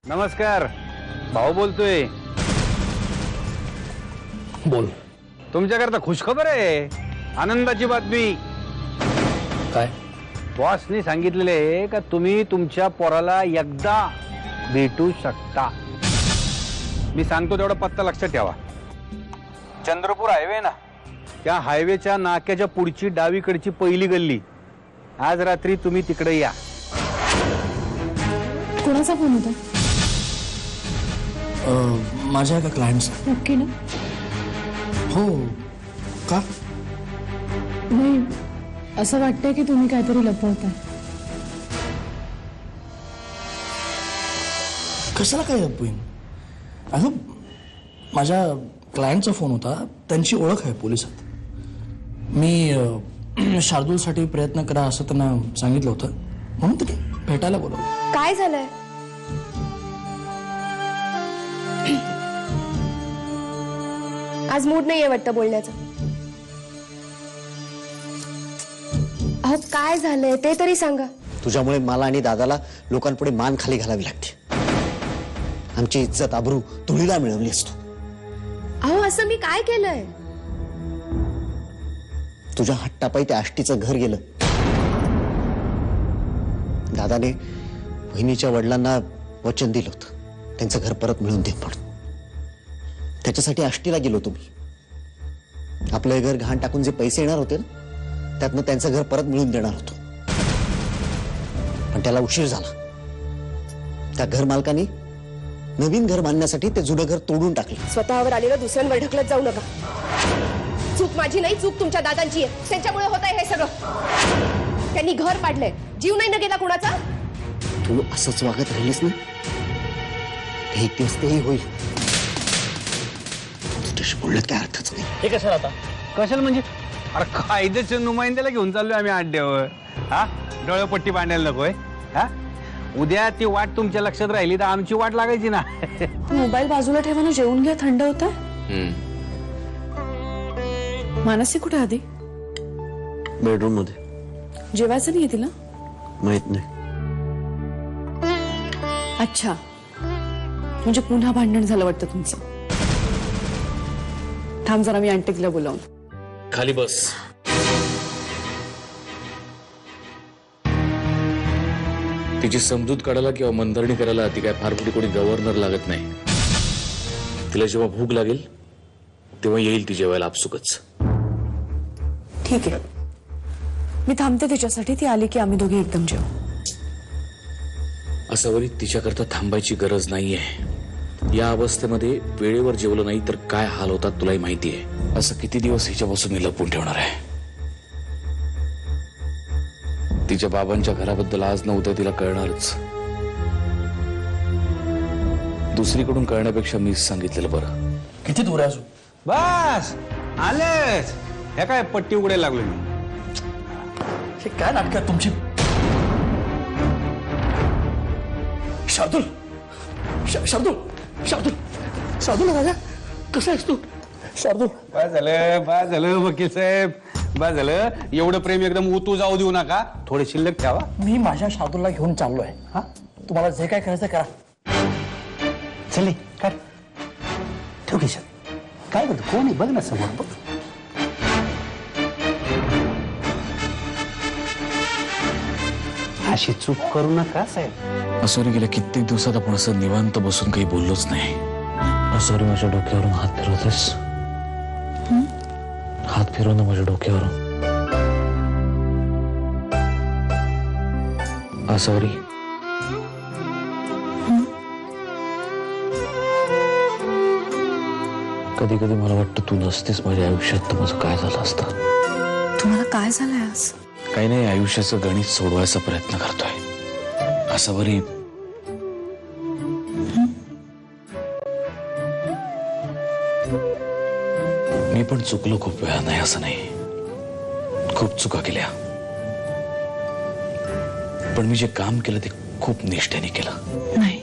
नमस्कार, भाऊ बोलतोय. बोल. तुमच्याकरता खुशखबर आहे, आनंदाची बातमी. काय? बॉसनी सांगितलेले का तुम्ही तुमच्या पोराला एकदा भेटू शकता. मी सांगतो तेवढा पत्ता लक्षात ठेवा. चंद्रपूर हायवे ना, त्या हायवेच्या नाक्याच्या पुढची डावीकडची पहिली गल्ली. आज रात्री तुम्ही तिकडे या. कोणाचा फोन होता? माझ्या एका क्लायंटचा. नक्की ना? हो. का? नाही, असं वाटतंय की तुम्ही काहीतरी लपवताय. कशाला काय लपवीन? अगं, माझ्या क्लायंटचा फोन होता. त्यांची ओळख आहे पोलिसात. मी शार्दूलसाठी प्रयत्न करा असं त्यांना सांगितलं होतं, म्हणून ते भेटायला बोलवलं. काय झालंय? आज मूड नाहीये वाटतं बोलण्याचं. अहो काय झालंय ते तरी सांगा. तुझ्यामुळे मला आणि दादाला लोकांपुढे मान खाली घालावी लागते. आमची इज्जत आबरू तुळीला मिळवली असतो. अहो असं मी काय केलंय? तुझ्या हट्टापायी त्या आष्टीचं घर गेलं. दादाने बहिणीच्या वडिलांना वचन दिलं होतं त्यांचं घर परत मिळवून देत म्हणून. त्याच्यासाठी आष्टीला गेलो तुम्ही. आपलं घर घाण टाकून जे पैसे येणार होते ना, त्यातनं त्यांचं घर परत मिळवून देणार होतो. पण त्याला उशीर झाला. त्या घर मालकाने नवीन घर बांधण्यासाठी ते जुनं घर तोडून टाकलं. स्वतःवर आलेलं दुसऱ्यांवर ढकलत जाऊ नका. चूक माझी नाही, चूक तुमच्या दादांची आहे. त्यांच्यामुळे होत आहे हे सगळं. त्यांनी घर पाडलंय, जीव नाही ना गेला कुणाचा. तू असंच वागत राहिलीस ना, एक दिवस तेही होईल. तुझ्याशी बोलण्यात काय अर्थच नाही. हे कशाला आता? कशाला म्हणजे? अरे कायद्याच्या नुमाइंद्याला घेऊन चाललोय आम्ही अड्ड्यावर. हा, डोळ्यापट्टी बांधायला नकोय. हा, उद्या ती वाट तुमच्या लक्षात राहिली तर आमची वाट लागायची ना. मोबाईल बाजूला ठेवा ना, जेवून घ्या, थंड होतं. मानसी कुठे आधी? बेडरूम मध्ये. जेवायचं नाहीये तिला? माहित नाही. अच्छा, म्हणजे पुन्हा भांडण झालं वाटतं तुमचं. थांब जरा, मी आणते तिला बोलावून. खाली बस. तिची समजूत काढायला किंवा मंथरणी करायला ती काय फार मोठी कोणी गव्हर्नर लागत नाही. तिला जेव्हा भूक लागेल तेव्हा येईल ती जेवायला आपसुकच. ठीक आहे, मी थांबते तिच्यासाठी. ती आली की आम्ही दोघे एकदम जेवू. असं वरी तिच्याकरता थांबायची गरज नाहीये. या अवस्थेमध्ये वेळेवर जेवलं नाही तर काय हाल होतात तुलाही माहिती आहे. असं किती दिवस हिच्यापासून मी लपून ठेवणार आहे. तिच्या बाबांच्या घराबद्दल आज न उद्या तिला कळणारच. दुसरीकडून कळण्यापेक्षा मीच सांगितलेलं बरं. किती दूर आहे अजून? बस आलेच. हे काय पट्टी उघडायला लागलो मी. हे काय नाटक तुमची? शार्दूल, शार्दूल, शार्दूल, शार्दूल राजा, कसा आहेस तू? शार्दूल. बस झालं वकील साहेब, बस झालं. एवढं प्रेम एकदम उतू जाऊ देऊ नका. थोडे शिल्लक ठेवा. मी माझ्या शार्दूलला घेऊन चाललोय. हा, तुम्हाला जे काय करायचं करा. चले कर, ठेव खिशात. काय करतो? कोण आहे बघ ना समोर. बघ. अशी चूक करू नका साहेब. असं गेल्या कित्येक दिवसात आपण असं निवांत बसून काही बोललोच नाही. सॉरी, माझ्या डोक्यावरून हात फिरवतेस. हात फिरव ना माझ्या डोक्यावरून. सॉरी. कधी कधी मला वाटतं तू नसतेस माझ्या आयुष्यात तर माझं काय झालं असतं. तुम्हाला काय झालंय आज? काही नाही, आयुष्याचं गणित सोडवायचा प्रयत्न करतोय. असं वरी मी पण चुकलो खूप वेळा. नाही असं नाही, खूप चुका केल्या. पण मी जे काम केलं ते खूप निष्ठेने केलं. नाही,